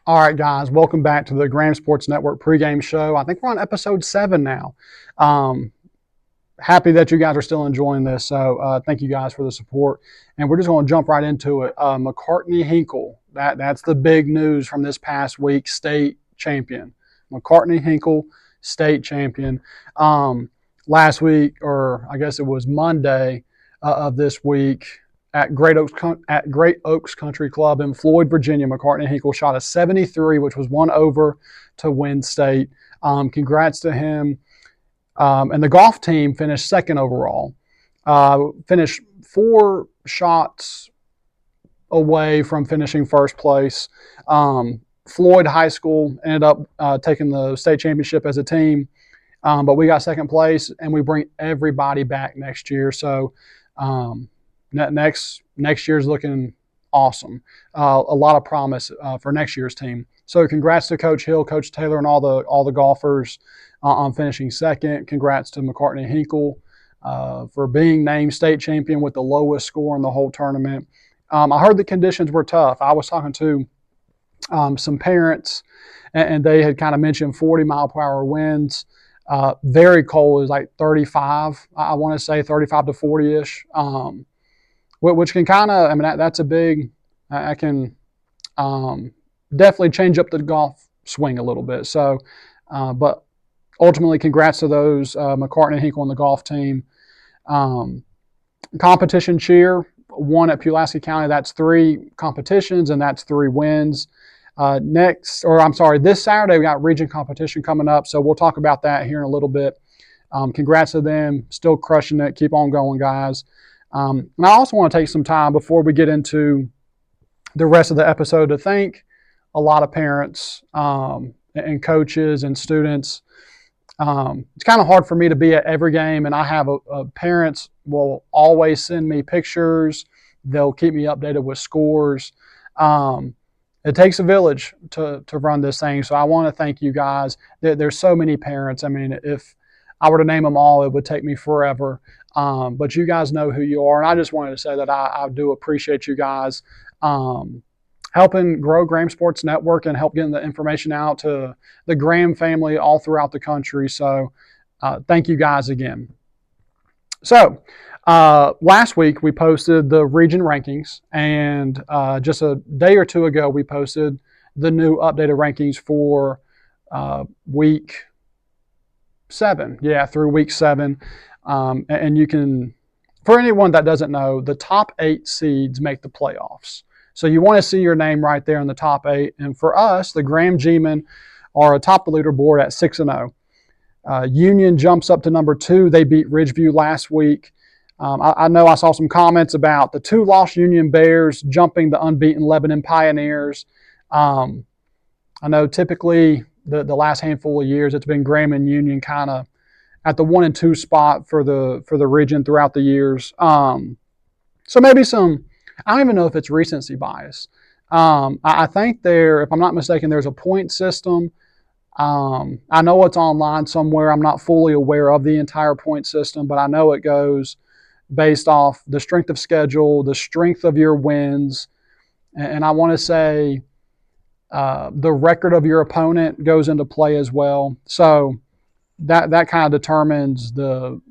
All right, guys, welcome back to the Graham Sports Network pregame show. I think we're on episode 7 now. Happy that you guys are still enjoying this. So thank you guys for the support. And we're just going to jump right into it. McCartney Hinkle, that's the big news from this past week, state champion. McCartney Hinkle, state champion. Last week, or I guess it was Monday of this week, at Great Oaks Country Club in Floyd, Virginia, McCartney Hinkle shot a 73, which was one over to win state. Congrats to him. And the golf team finished second overall. Finished 4 shots away from finishing first place. Floyd High School ended up taking the state championship as a team. But we got second place, and we bring everybody back next year. So next year's looking awesome. A lot of promise for next year's team. So congrats to Coach Hill, Coach Taylor, and all the golfers on finishing second. Congrats to McCartney Hinkle for being named state champion with the lowest score in the whole tournament. I heard the conditions were tough. I was talking to some parents, and they had kind of mentioned 40-mile-per-hour winds. Very cold is like 35. I want to say 35 to 40-ish. Which can kind of, I mean, that's a big, I can definitely change up the golf swing a little bit. So, but ultimately, congrats to those, McCartney Hinkle and the golf team. Competition cheer, one at Pulaski County. That's 3 competitions, and that's 3 wins. This Saturday, we got region competition coming up. So we'll talk about that here in a little bit. Congrats to them. Still crushing it. Keep on going, guys. And I also want to take some time before we get into the rest of the episode to thank a lot of parents and coaches and students. It's kind of hard for me to be at every game, and I have parents will always send me pictures. They'll keep me updated with scores. It takes a village to run this thing, so I want to thank you guys. There's so many parents. I mean, if I were to name them all, it would take me forever. But you guys know who you are, and I just wanted to say that I do appreciate you guys helping grow Graham Sports Network and help getting the information out to the Graham family all throughout the country. So thank you guys again. So last week we posted the region rankings, and just a day or two ago we posted the new updated rankings for week 7. Yeah, through week 7. And you can, for anyone that doesn't know, the top 8 seeds make the playoffs. So you want to see your name right there in the top 8. And for us, the Graham G-men are atop the leaderboard at 6-0. Union jumps up to number 2. They beat Ridgeview last week. I know I saw some comments about the 2-loss Union Bears jumping the unbeaten Lebanon Pioneers. I know typically the last handful of years it's been Graham and Union kind of at the 1 and 2 spot for the region throughout the years. So maybe I don't even know if it's recency bias. I think if I'm not mistaken, there's a point system. I know it's online somewhere. I'm not fully aware of the entire point system, but I know it goes based off the strength of schedule, the strength of your wins, and I want to say the record of your opponent goes into play as well. So that kind of determines the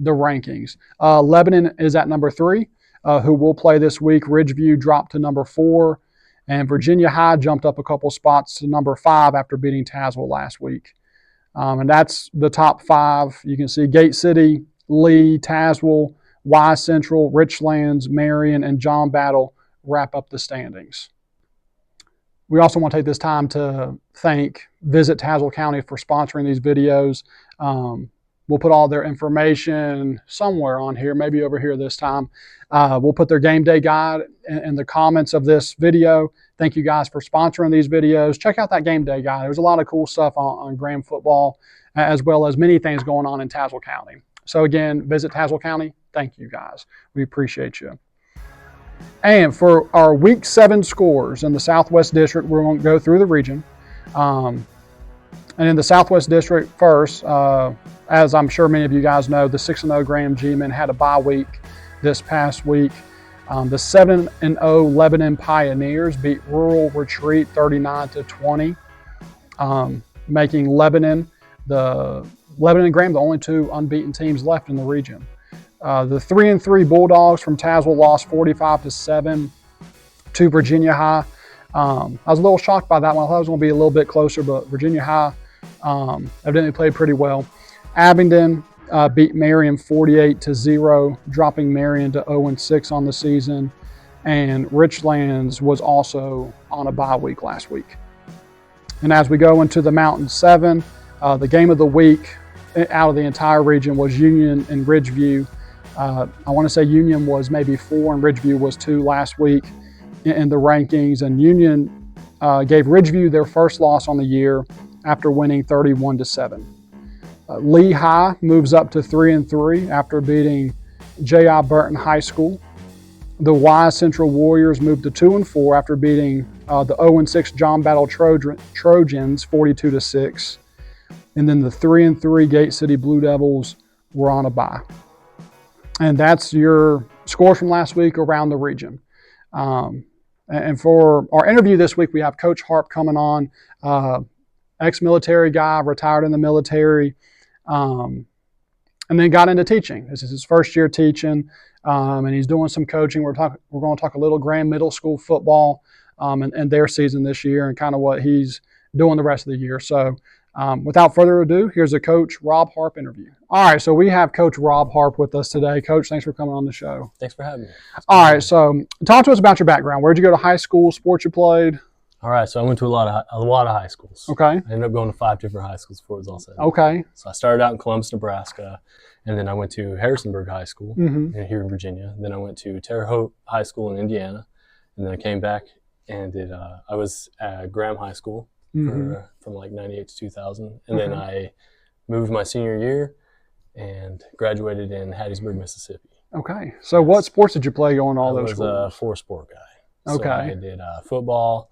rankings. Lebanon is at number 3, who will play this week. Ridgeview dropped to number 4, and Virginia High jumped up a couple spots to number 5 after beating Tazewell last week. And that's the top 5. You can see Gate City, Lee, Tazewell, Y Central, Richlands, Marion, and John Battle wrap up the standings. We also want to take this time to thank Visit Tazewell County for sponsoring these videos. We'll put all their information somewhere on here, maybe over here this time. We'll put their game day guide in the comments of this video. Thank you guys for sponsoring these videos. Check out that game day guide. There's a lot of cool stuff on Graham football, as well as many things going on in Tazewell County. So again, Visit Tazewell County. Thank you guys. We appreciate you. And for our Week 7 scores in the Southwest District, we're going to go through the region. And in the Southwest District first, as I'm sure many of you guys know, the 6-0 Graham G-men had a bye week this past week. The 7-0 Lebanon Pioneers beat Rural Retreat 39-20, making Lebanon and Graham the only two unbeaten teams left in the region. The 3-3 Bulldogs from Tazewell lost 45-7 to Virginia High. I was a little shocked by that one. I thought it was going to be a little bit closer, but Virginia High evidently played pretty well. Abingdon beat Marion 48-0, dropping Marion to 0-6 on the season. And Richlands was also on a bye week last week. And as we go into the Mountain 7, the game of the week out of the entire region was Union and Ridgeview. I want to say Union was maybe 4 and Ridgeview was 2 last week in the rankings. And Union gave Ridgeview their first loss on the year after winning 31-7. Lehigh moves up to 3-3 after beating J.I. Burton High School. The Wise Central Warriors moved to 2-4 after beating the 0-6 John Battle Trojans 42-6. And then the 3-3 Gate City Blue Devils were on a bye. And that's your scores from last week around the region. And for our interview this week, we have Coach Harp coming on, ex-military guy, retired in the military, and then got into teaching. This is his first year teaching, and he's doing some coaching. We're going to talk a little Graham Middle School football and their season this year and kind of what he's doing the rest of the year. So without further ado, here's a Coach Rob Harp interview. All right, so we have Coach Rob Harp with us today. Coach, thanks for coming on the show. Thanks for having me. All right, so talk to us about your background. Where'd you go to high school, sports you played? All right, so I went to a lot of high schools. Okay. I ended up going to 5 different high schools before it was all said. Okay. So I started out in Columbus, Nebraska, and then I went to Harrisonburg High School here in Virginia. Then I went to Terre Haute High School in Indiana, and then I came back and I was at Graham High School from like 98 to 2000, and then I moved my senior year and graduated in Hattiesburg, Mississippi. Okay. So what sports did you play on all those schools? I was a 4-sport guy. Okay. So I did football.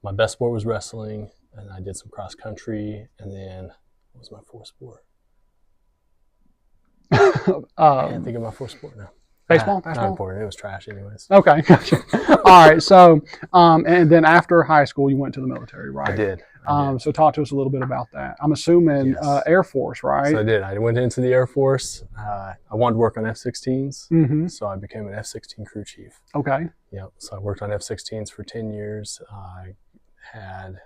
My best sport was wrestling, and I did some cross country, and then what was my 4th sport? I can't think of my 4th sport now. Baseball? Not important. It was trash anyways. Okay, gotcha. All right, so and then after high school, you went to the military, right? I did. So talk to us a little bit about that. I'm assuming Air Force, right? So I did. I went into the Air Force. I wanted to work on F-16s, so I became an F-16 crew chief. Okay. Yep. So I worked on F-16s for 10 years. I had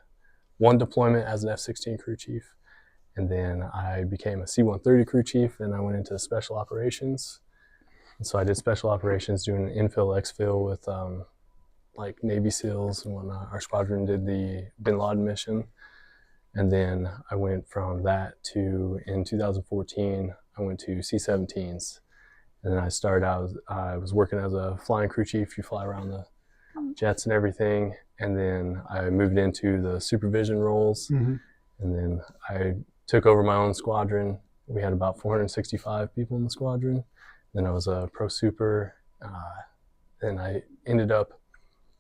1 deployment as an F-16 crew chief, and then I became a C-130 crew chief, and I went into special operations. And so I did special operations doing infill, exfil with like Navy SEALs and whatnot. Our squadron did the Bin Laden mission. And then I went from that to, in 2014, I went to C-17s. And then I started out, I was working as a flying crew chief. You fly around the jets and everything. And then I moved into the supervision roles. And then I took over my own squadron. We had about 465 people in the squadron. Then I was a pro super. Then I ended up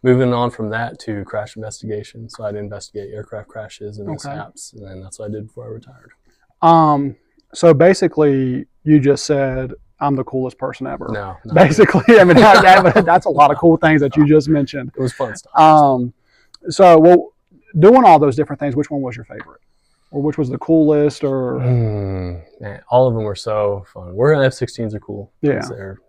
moving on from that to crash investigation. So I'd investigate aircraft crashes and mishaps. And then that's what I did before I retired. So basically, you just said, I'm the coolest person ever. No. Basically, I mean, that's a lot of cool things that you just mentioned. It was fun stuff. So, well, doing all those different things, which one was your favorite? Or which was the coolest? Or man, all of them were so fun. Working on F-16s are cool. Yeah.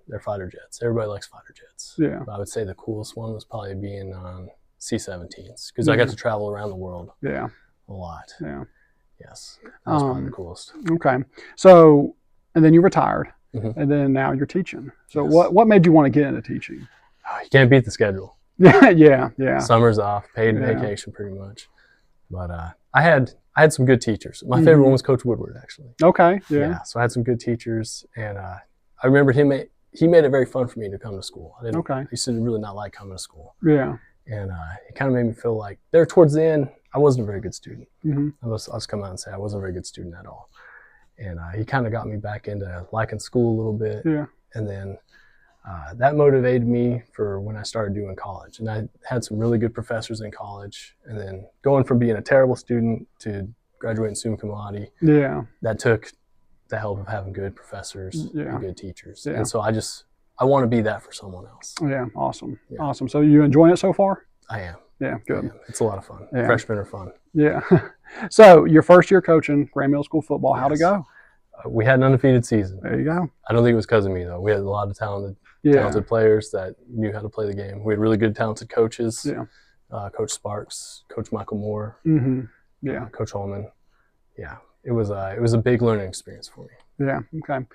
They're fighter jets. Everybody likes fighter jets. Yeah. But I would say the coolest one was probably being on C-17s because I got to travel around the world. Yeah. A lot. Yeah. Yes. That was probably the coolest. Okay. So, and then you retired, and then now you're teaching. So what made you want to get into teaching? Oh, you can't beat the schedule. Yeah. Summer's off, paid vacation pretty much. But I had some good teachers. My favorite one was Coach Woodward, actually. Okay. Yeah. So I had some good teachers, and I remember he made it very fun for me to come to school. I used to really not like coming to school. Yeah. And it kind of made me feel like there towards the end, I wasn't a very good student. I'll just come out and say I wasn't a very good student at all. And he kind of got me back into liking school a little bit. Yeah. And then that motivated me for when I started doing college. And I had some really good professors in college. And then going from being a terrible student to graduating summa cum laude, that took the help of having good professors and good teachers. And so I want to be that for someone else. Yeah, awesome. Yeah. Awesome. So you enjoying it so far? I am. Yeah, good. Yeah, it's a lot of fun. Yeah. Freshmen are fun. Yeah. So your first year coaching Graham Middle School football, how'd it Yes. go? We had an undefeated season. There you go. I don't think it was because of me, though. We had a lot of talented players that knew how to play the game. We had really good, talented coaches. Yeah. Coach Sparks, Coach Michael Moore, Mm-hmm. Yeah. Coach Holman. Yeah, it was a big learning experience for me. Yeah. Okay.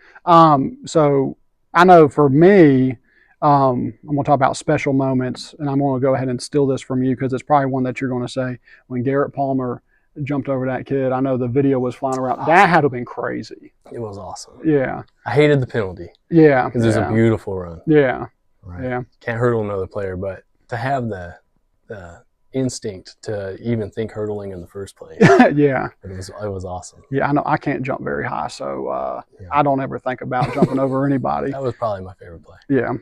So I know for me, I'm going to talk about special moments, and I'm going to go ahead and steal this from you because it's probably one that you're going to say. When Garrett Palmer jumped over that kid, I know the video was flying around. That had to have been crazy. It was awesome. Yeah. I hated the penalty. Yeah. Because it was a beautiful run. Yeah. Right. Yeah. Can't hurdle another player, but to have the instinct to even think hurdling in the first place. Yeah. It was awesome. Yeah, I know I can't jump very high, so Yeah. I don't ever think about jumping over anybody. That was probably my favorite play. Yeah.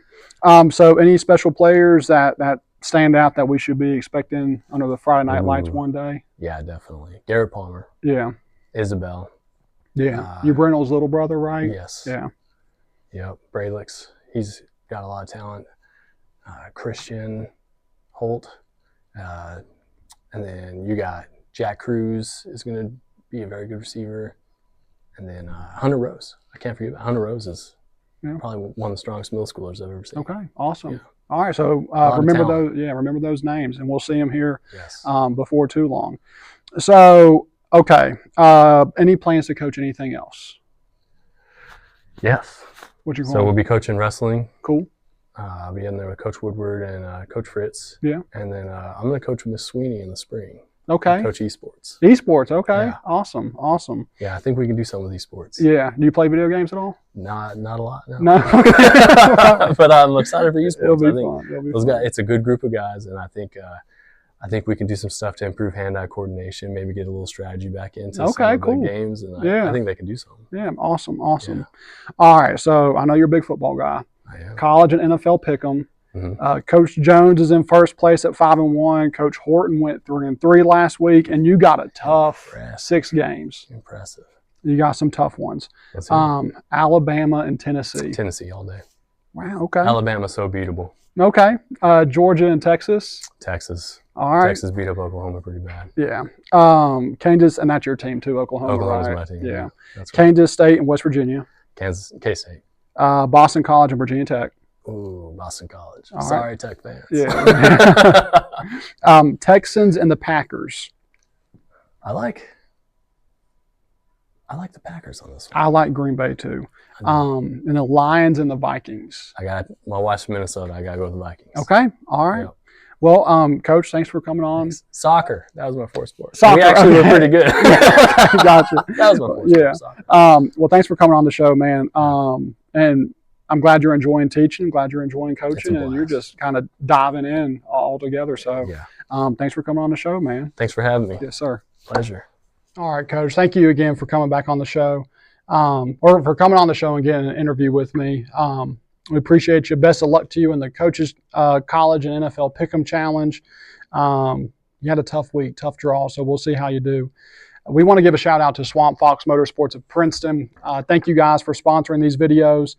So any special players that stand out that we should be expecting under the Friday Night Lights one day? Yeah, definitely. Garrett Palmer. Yeah. Isabel. Yeah. You're Brennell's little brother, right? Yes. Yeah. Yep. Braylix. He's got a lot of talent. Christian Holt. And then you got Jack Cruz is going to be a very good receiver. And then Hunter Rose. I can't forget about Hunter Rose is probably one of the strongest middle schoolers I've ever seen. Okay. Awesome. Yeah. All right. So remember those. Yeah, remember those names, and we'll see them here before too long. So okay. Any plans to coach anything else? Yes. What you going? So we'll be coaching wrestling. Cool. I'll be in there with Coach Woodward and Coach Fritz. Yeah. And then I'm going to coach Miss Sweeney in the spring. Okay. Coach esports. Esports. Okay. Yeah. Awesome. Yeah, I think we can do some with esports. Yeah. Do you play video games at all? Not a lot. No. No. Okay. But I'm excited for esports. It'll be I think fun. It'll be those fun. guys. It's a good group of guys, and I think we can do some stuff to improve hand-eye coordination. Maybe get a little strategy back into some of the games, and I think they can do something. Yeah. Awesome. Yeah. All right. So I know you're a big football guy. I am. College and NFL pick'em. Mm-hmm. Coach Jones is in first place at 5-1. Coach Horton went 3-3 last week, and you got a tough 6 games. Impressive. You got some tough ones. Alabama and Tennessee. Tennessee all day. Wow. Okay. Alabama's so beatable. Okay. Georgia and Texas. Texas. All right. Texas beat up Oklahoma pretty bad. Yeah. Kansas, and that's your team too, Oklahoma. Oklahoma's right? my team. Yeah. That's right. Kansas State and West Virginia. K-State. Boston College and Virginia Tech. Ooh, Boston College. All Sorry, right. Tech fans. Yeah. Texans and the Packers. I like the Packers on this one. I like Green Bay too. And the Lions and the Vikings. I got my wife's from Minnesota. I got to go with the Vikings. Okay. All right. Yep. Well, Coach, thanks for coming on. Thanks. Soccer. That was my fourth sport. Soccer. We actually were pretty good. Gotcha. That was my fourth sport. Soccer. Well, thanks for coming on the show, man. And I'm glad you're enjoying teaching. I'm glad you're enjoying coaching, and you're just kind of diving in all together. So, thanks for coming on the show, man. Thanks for having me. Yes, sir. Pleasure. All right, Coach. Thank you again for coming back on the show, or for coming on the show and getting an interview with me. We appreciate you. Best of luck to you in the Coaches College and NFL Pick'em Challenge. You had a tough week, tough draw, so we'll see how you do. We want to give a shout out to Swamp Fox Motorsports of Princeton. Thank you guys for sponsoring these videos.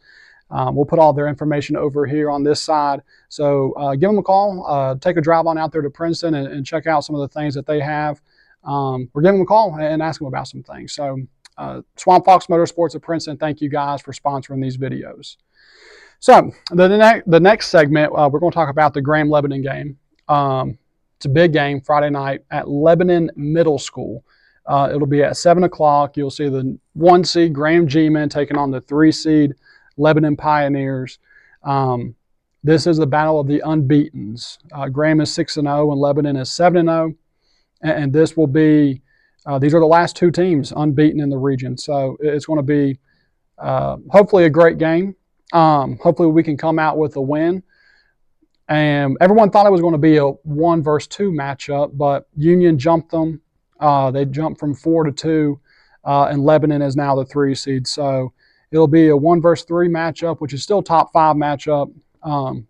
We'll put all their information over here on this side. So give them a call, take a drive on out there to Princeton and check out some of the things that they have. Or give them a call and ask them about some things. So Swamp Fox Motorsports of Princeton, thank you guys for sponsoring these videos. So the next segment, we're going to talk about the Graham-Lebanon game. It's a big game Friday night at Lebanon Middle School. It'll be at 7 o'clock. You'll see the 1 seed Graham G-Men taking on the 3 seed Lebanon Pioneers. This is the battle of the unbeatens. Graham is 6-0 and Lebanon is 7-0. And this will be, these are the last 2 teams unbeaten in the region. So it's going to be hopefully a great game. Hopefully we can come out with a win. And everyone thought it was going to be a 1 versus 2 matchup, but Union jumped them. They jumped from 4 to 2, and Lebanon is now the 3 seed. So it'll be a 1 versus 3 matchup, which is still top 5 matchup.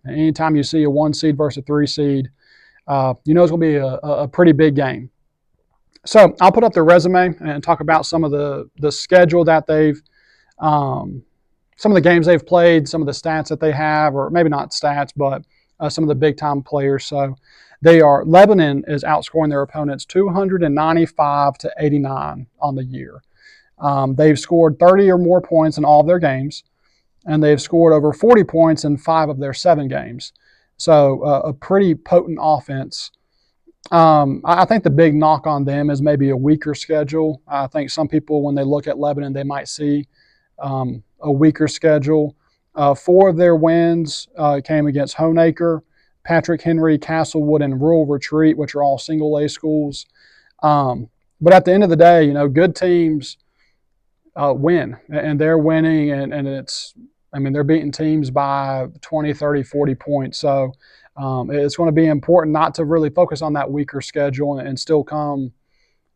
Anytime you see a 1 seed versus a 3 seed, you know it's going to be a pretty big game. So I'll put up their resume and talk about some of the schedule that they've some of the games they've played, some of the stats that they have, or maybe not stats, but some of the big time players. So Lebanon is outscoring their opponents 295 to 89 on the year. They've scored 30 or more points in all of their games, and they've scored over 40 points in 5 of their 7 games. So a pretty potent offense. I think the big knock on them is maybe a weaker schedule. I think some people, when they look at Lebanon, they might see a weaker schedule. 4 of their wins came against Honaker, Patrick Henry, Castlewood, and Rural Retreat, which are all single A schools. But at the end of the day, good teams win, and they're winning, and they're beating teams by 20, 30, 40 points. So it's going to be important not to really focus on that weaker schedule and still come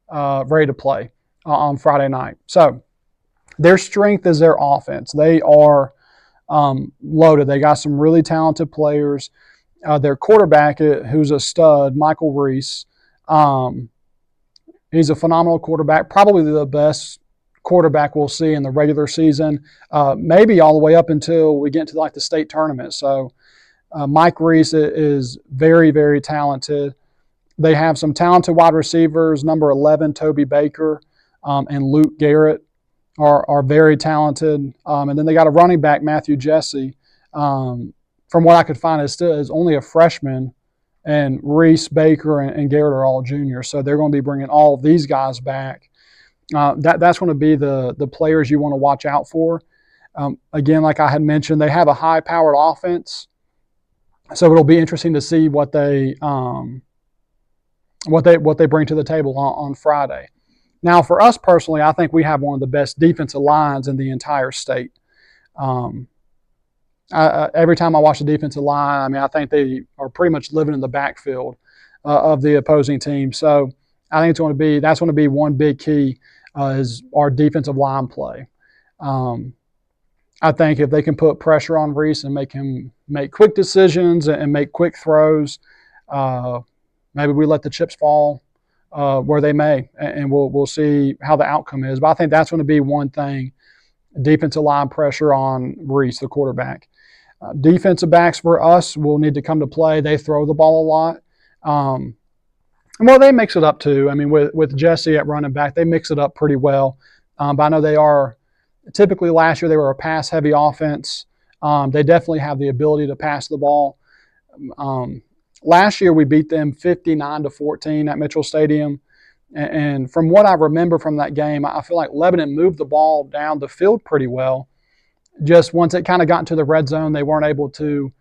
ready to play on Friday night. So their strength is their offense. They are loaded. They got some really talented players. Their quarterback, who's a stud, Michael Reese, he's a phenomenal quarterback, probably the best quarterback we'll see in the regular season, maybe all the way up until we get to like the state tournament. So Mike Reese is very, very talented. They have some talented wide receivers. Number 11, Toby Baker, and Luke Garrett are very talented. And then they got a running back, Matthew Jesse. From what I could find, is only a freshman. And Reese, Baker, and Garrett are all juniors. So they're going to be bringing all of these guys back. That's going to be the players you want to watch out for. Again, like I had mentioned, they have a high-powered offense. So it'll be interesting to see what they bring to the table on Friday. Now, for us personally, I think we have one of the best defensive lines in the entire state. Every time I watch the defensive line, I think they are pretty much living in the backfield of the opposing team. So I think that's going to be one big key is our defensive line play. I think if they can put pressure on Reese and make him make quick decisions and make quick throws, maybe we let the chips fall where they may, and we'll see how the outcome is. But I think that's going to be one thing: defensive line pressure on Reese, the quarterback. Defensive backs for us will need to come to play. They throw the ball a lot. Well, they mix it up too. With Jesse at running back, they mix it up pretty well. But I know they are. Typically, last year they were a pass-heavy offense. They definitely have the ability to pass the ball. Last year we beat them 59-14 at Mitchell Stadium. And from what I remember from that game, I feel like Lebanon moved the ball down the field pretty well. Just once it kind of got into the red zone, they weren't able to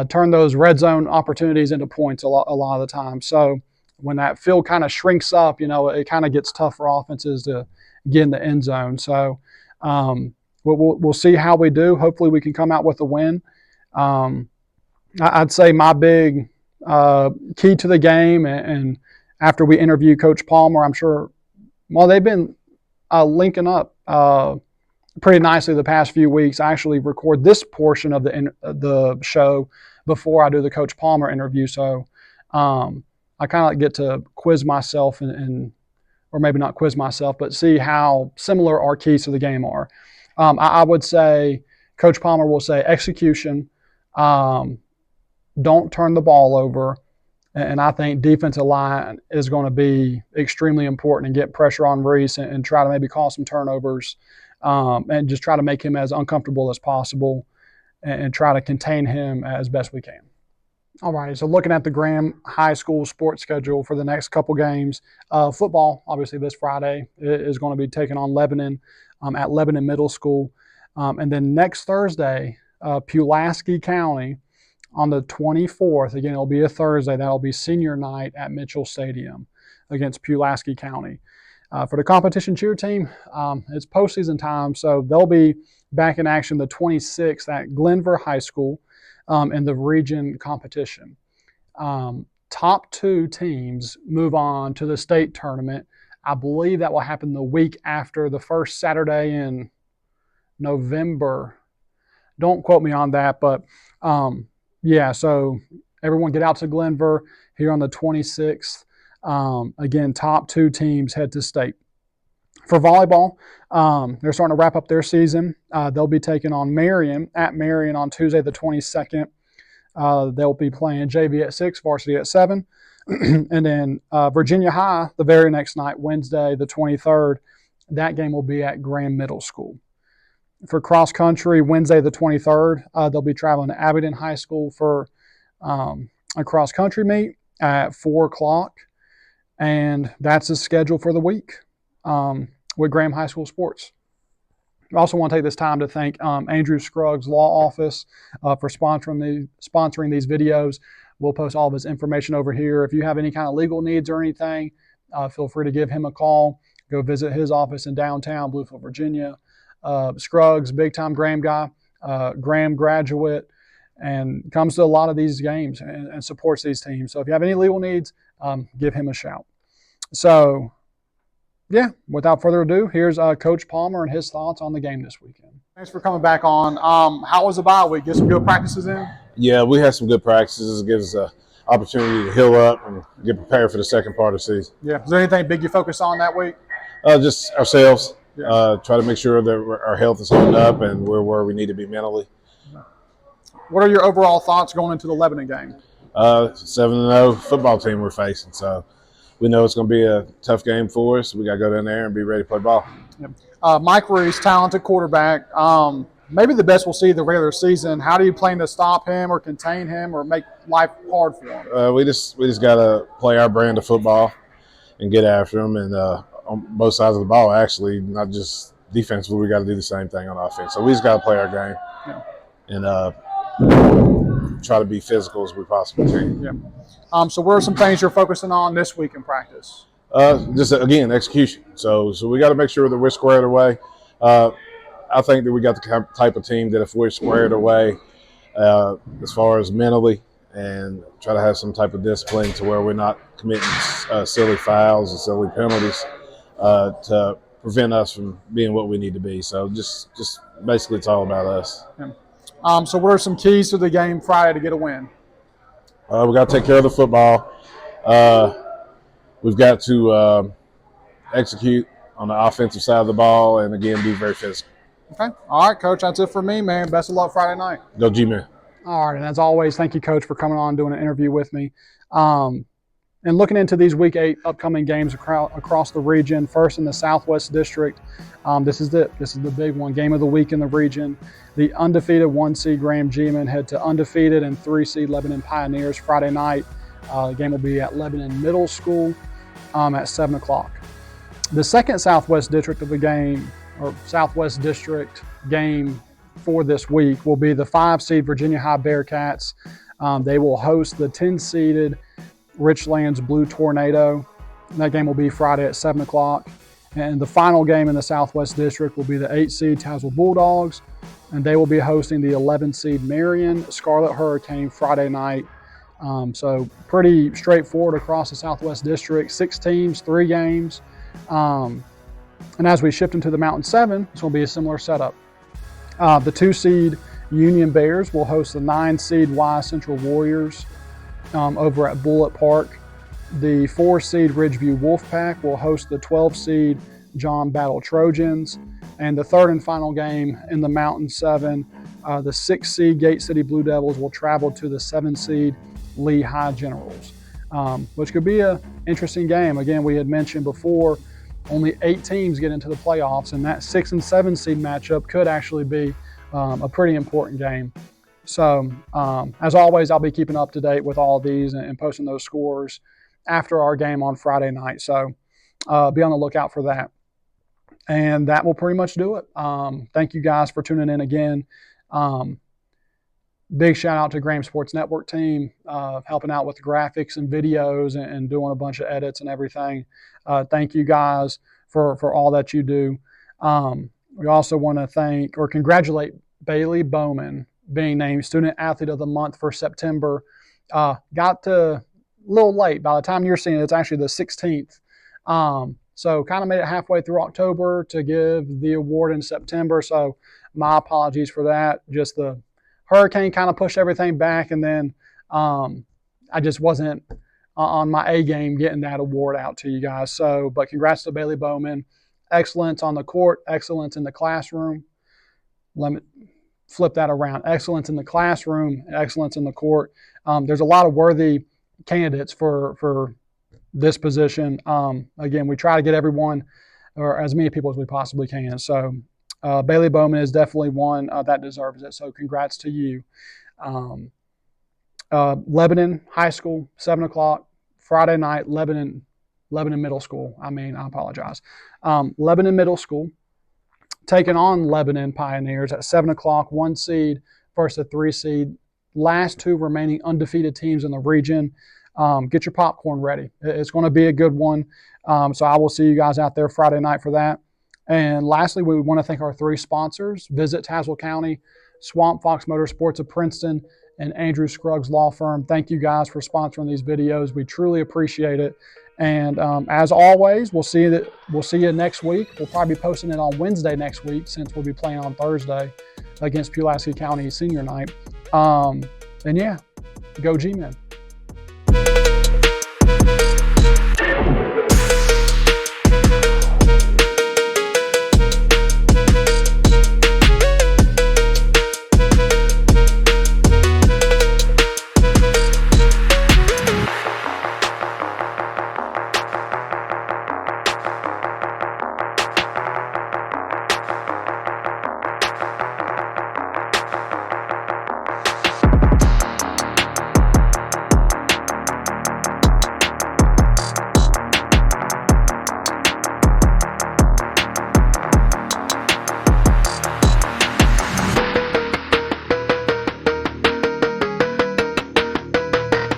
turn those red zone opportunities into points a lot of the time. So when that field kind of shrinks up, it kind of gets tough for offenses to get in the end zone. So we'll see how we do. Hopefully we can come out with a win. I'd say my big key to the game, and after we interview Coach Palmer, I'm sure, they've been linking up pretty nicely the past few weeks. I actually record this portion of the show before I do the Coach Palmer interview. So I kind of get to quiz myself or maybe not quiz myself, but see how similar our keys to the game are. I would say Coach Palmer will say execution, don't turn the ball over, and I think defensive line is going to be extremely important and get pressure on Reese and try to maybe cause some turnovers and just try to make him as uncomfortable as possible and try to contain him as best we can. All right, so looking at the Graham High School sports schedule for the next couple games, football, obviously this Friday, is going to be taking on Lebanon at Lebanon Middle School. And then next Thursday, Pulaski County on the 24th. Again, it'll be a Thursday. That'll be senior night at Mitchell Stadium against Pulaski County. For the competition cheer team, it's postseason time, so they'll be back in action the 26th at Glenver High School. In the region competition. Top 2 teams move on to the state tournament. I believe that will happen the week after the first Saturday in November. Don't quote me on that, but so everyone get out to Glenver here on the 26th. Again, top 2 teams head to state. For volleyball, they're starting to wrap up their season. They'll be taking on Marion at Marion on Tuesday the 22nd. They'll be playing JV at 6, varsity at 7. And then Virginia High the very next night, Wednesday the 23rd. That game will be at Graham Middle School. For cross country, Wednesday the 23rd, they'll be traveling to Abingdon High School for a cross country meet at 4 o'clock. And that's the schedule for the week with Graham High School Sports. I also want to take this time to thank Andrew Scruggs' law office for sponsoring these videos. We'll post all of his information over here. If you have any kind of legal needs or anything, feel free to give him a call. Go visit his office in downtown Bluefield, Virginia. Scruggs, big-time Graham guy, Graham graduate, and comes to a lot of these games and supports these teams. So if you have any legal needs, give him a shout. So, yeah, without further ado, here's Coach Palmer and his thoughts on the game this weekend. Thanks for coming back on. How was the bye week? Get some good practices in? Yeah, we had some good practices. It gives us an opportunity to heal up and get prepared for the second part of the season. Yeah. Is there anything big you focus on that week? Just ourselves. Yeah. Try to make sure that our health is holding up and we're where we need to be mentally. What are your overall thoughts going into the Lebanon game? 7-0 football team we're facing, so we know it's going to be a tough game for us. We got to go down there and be ready to play ball. Yep. Mike Reese, talented quarterback. Maybe the best we'll see the regular season. How do you plan to stop him or contain him or make life hard for him? We just got to play our brand of football and get after him. And on both sides of the ball, actually, not just defensively, we got to do the same thing on offense. So we just got to play our game and try to be physical as we possibly can. Yeah. So what are some things you're focusing on this week in practice? Just again, execution. So we got to make sure that we're squared away. I think that we got the type of team that if we're squared away as far as mentally and try to have some type of discipline to where we're not committing silly fouls and silly penalties to prevent us from being what we need to be. So just basically it's all about us. Yeah. So what are some keys to the game Friday to get a win? We got to take care of the football. We've got to execute on the offensive side of the ball and, again, be very physical. Okay. All right, Coach. That's it for me, man. Best of luck Friday night. Go G-Man. All right. And as always, thank you, Coach, for coming on and doing an interview with me. And looking into these Week 8 upcoming games across the region, first in the Southwest District, this is the big one, game of the week in the region. The undefeated 1-seed Graham G-Men head to undefeated and 3-seed Lebanon Pioneers Friday night. The game will be at Lebanon Middle School at 7 o'clock. The second Southwest District game for this week will be the 5-seed Virginia High Bearcats. They will host the 10-seeded Richlands Blue Tornado. That game will be Friday at 7 o'clock. And the final game in the Southwest District will be the 8-seed Tazewell Bulldogs, and they will be hosting the 11-seed Marion Scarlet Hurricane Friday night. So pretty straightforward across the Southwest District. 6 teams, 3 games. And as we shift into the Mountain 7, it's going to be a similar setup. The 2-seed Union Bears will host the 9-seed Y Central Warriors over at Bullitt Park. The 4-seed Ridgeview Wolfpack will host the 12-seed John Battle Trojans. And the third and final game in the Mountain 7, the 6-seed Gate City Blue Devils will travel to the 7-seed Lee High Generals, which could be an interesting game. Again, we had mentioned before, only 8 teams get into the playoffs, and that 6 and 7 seed matchup could actually be a pretty important game. So, as always, I'll be keeping up to date with all of these and posting those scores after our game on Friday night. So, be on the lookout for that. And that will pretty much do it. Thank you guys for tuning in again. Big shout out to Graham Sports Network team, helping out with the graphics and videos and doing a bunch of edits and everything. Thank you guys for all that you do. We also want to thank or congratulate Bailey Bowman being named Student Athlete of the Month for September. Got to a little late. By the time you're seeing it, it's actually the 16th. So kind of made it halfway through October to give the award in September. So my apologies for that. Just the hurricane kind of pushed everything back, and then I just wasn't on my A game getting that award out to you guys. So, but congrats to Bailey Bowman. excellence on the court, excellence in the classroom. Let me flip that around. Excellence in the classroom, excellence in the court. There's a lot of worthy candidates for this position. Again, we try to get everyone or as many people as we possibly can. So Bailey Bowman is definitely one that deserves it. So congrats to you. Lebanon High School, 7 o'clock, Friday night, Lebanon Middle School. I apologize. Lebanon Middle School taking on Lebanon Pioneers at 7 o'clock, 1 seed versus a 3 seed. Last 2 remaining undefeated teams in the region. Get your popcorn ready. It's going to be a good one. So I will see you guys out there Friday night for that. And lastly, we want to thank our 3 sponsors, Visit Tazewell County, Swamp Fox Motorsports of Princeton, and Andrew Scruggs Law Firm. Thank you guys for sponsoring these videos. We truly appreciate it. And as always, we'll see you next week. We'll probably be posting it on Wednesday next week since we'll be playing on Thursday against Pulaski County Senior Night. And yeah, go G-Men.